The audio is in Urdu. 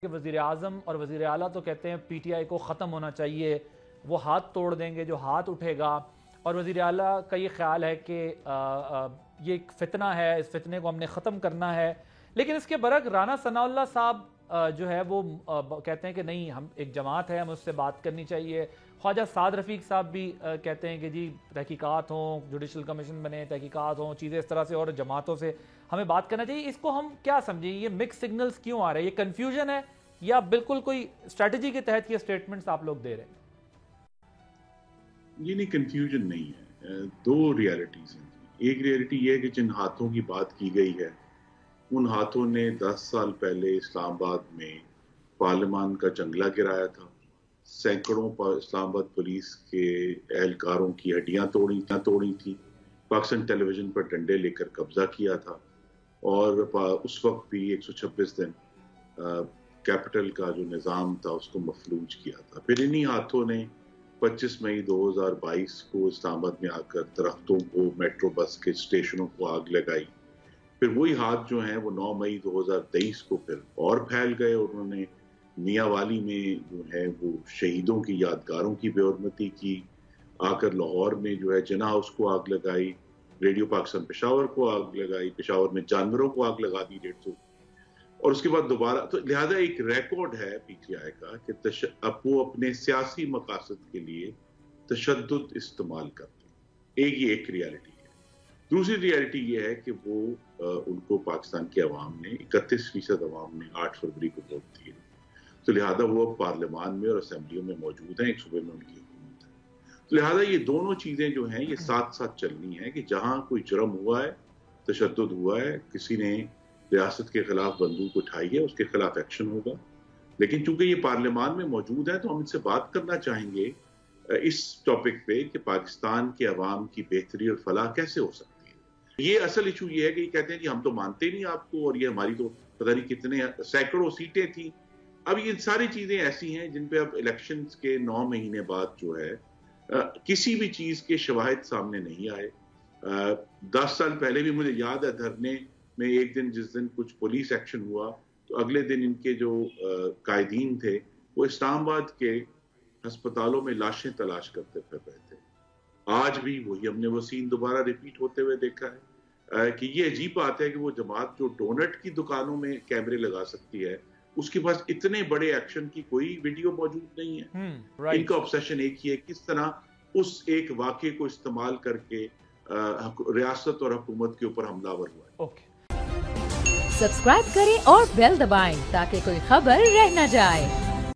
کہ وزیر اعظم اور وزیر اعلیٰ تو کہتے ہیں پی ٹی آئی کو ختم ہونا چاہیے، وہ ہاتھ توڑ دیں گے جو ہاتھ اٹھے گا، اور وزیر اعلیٰ کا یہ خیال ہے کہ یہ ایک فتنہ ہے، اس فتنے کو ہم نے ختم کرنا ہے. لیکن اس کے برعکس رانا ثناء اللہ صاحب جو ہے وہ کہتے ہیں کہ نہیں، ہم ایک جماعت ہے، ہم اس سے بات کرنی چاہیے. خواجہ سعد رفیق صاحب بھی کہتے ہیں کہ جی تحقیقات ہوں، جوڈیشل کمیشن بنے، تحقیقات ہوں، چیزیں اس طرح سے، اور جماعتوں سے ہمیں بات کرنا چاہیے. اس کو ہم کیا سمجھیں؟ یہ مکس سگنلز کیوں آ رہے ہیں؟ یہ کنفیوژن ہے یا بالکل کوئی اسٹریٹجی کے تحت یہ سٹیٹمنٹس آپ لوگ دے رہے ہیں؟ یہ نہیں، کنفیوژن نہیں ہے. دو ریالٹیز ہیں. ایک ریالٹی یہ ہے کہ جن ہاتھوں کی بات کی گئی ہے ان ہاتھوں نے 10 سال پہلے اسلام آباد میں پارلیمان کا جنگلہ گرایا تھا، سینکڑوں اسلام آباد پولیس کے اہلکاروں کی ہڈیاں توڑی تھی، پاکستان ٹیلی ویژن پر ڈنڈے لے کر قبضہ کیا تھا، اور اس وقت بھی 126 دن کیپٹل کا جو نظام تھا اس کو مفلوج کیا تھا. پھر انہی ہاتھوں نے 25 مئی 2022 کو اسلام آباد میں آ کر درختوں کو، میٹرو بس کے اسٹیشنوں کو آگ لگائی. پھر وہی ہاتھ جو ہیں وہ 9 مئی 2023 کو پھر اور پھیل گئے، اور انہوں نے میاں والی میں جو ہے وہ شہیدوں کی یادگاروں کی بے حرمتی کی، آ کر لاہور میں جو ہے جناح ہاؤس کو آگ لگائی، ریڈیو پاکستان پشاور کو آگ لگائی، پشاور میں جانوروں کو آگ لگا دی 150، اور اس کے بعد دوبارہ. تو لہذا ایک ریکارڈ ہے پی ٹی آئی کا کہ اب وہ اپنے سیاسی مقاصد کے لیے تشدد استعمال کرتے ہیں. ایک ریالٹی ہے. دوسری ریالٹی یہ ہے کہ وہ ان کو پاکستان کی عوام نے 31% عوام نے 8 فروری کو ووٹ دیے، تو لہذا وہ اب پارلیمان میں اور اسمبلیوں میں موجود ہیں، ایک صوبے میں ان کی حکومت ہے. تو لہذا یہ دونوں چیزیں جو ہیں یہ ساتھ ساتھ چلنی ہیں کہ جہاں کوئی جرم ہوا ہے، تشدد ہوا ہے، کسی نے ریاست کے خلاف بندوق اٹھائی ہے، اس کے خلاف ایکشن ہوگا. لیکن چونکہ یہ پارلیمان میں موجود ہے تو ہم ان سے بات کرنا چاہیں گے اس ٹاپک پہ کہ پاکستان کے عوام کی بہتری اور فلاح کیسے ہو سکتی ہے. یہ اصل ایشو یہ ہے کہ یہ کہتے ہیں کہ ہم تو مانتے نہیں آپ کو، اور یہ ہماری تو پتہ نہیں کتنے سینکڑوں سیٹیں تھیں. اب یہ ساری چیزیں ایسی ہیں جن پہ اب الیکشنز کے 9 مہینے بعد جو ہے کسی بھی چیز کے شواہد سامنے نہیں آئے. 10 سال پہلے بھی مجھے یاد ہے دھرنے میں ایک دن جس دن کچھ پولیس ایکشن ہوا تو اگلے دن ان کے جو قائدین تھے وہ اسلام آباد کے ہسپتالوں میں لاشیں تلاش کرتے پھر رہے تھے. آج بھی وہی ہم نے وہ سین دوبارہ ریپیٹ ہوتے ہوئے دیکھا ہے کہ یہ عجیب بات ہے کہ وہ جماعت جو ڈونٹ کی دکانوں میں کیمرے لگا سکتی ہے اس کے پاس اتنے بڑے ایکشن کی کوئی ویڈیو موجود نہیں ہے. ان کا آبسیشن ایک ہی ہے کس طرح اس ایک واقعے کو استعمال کر کے ریاست اور حکومت کے اوپر حملہ آور ہوا ہے. سبسکرائب کریں اور بیل دبائیں تاکہ کوئی خبر رہ نہ جائے.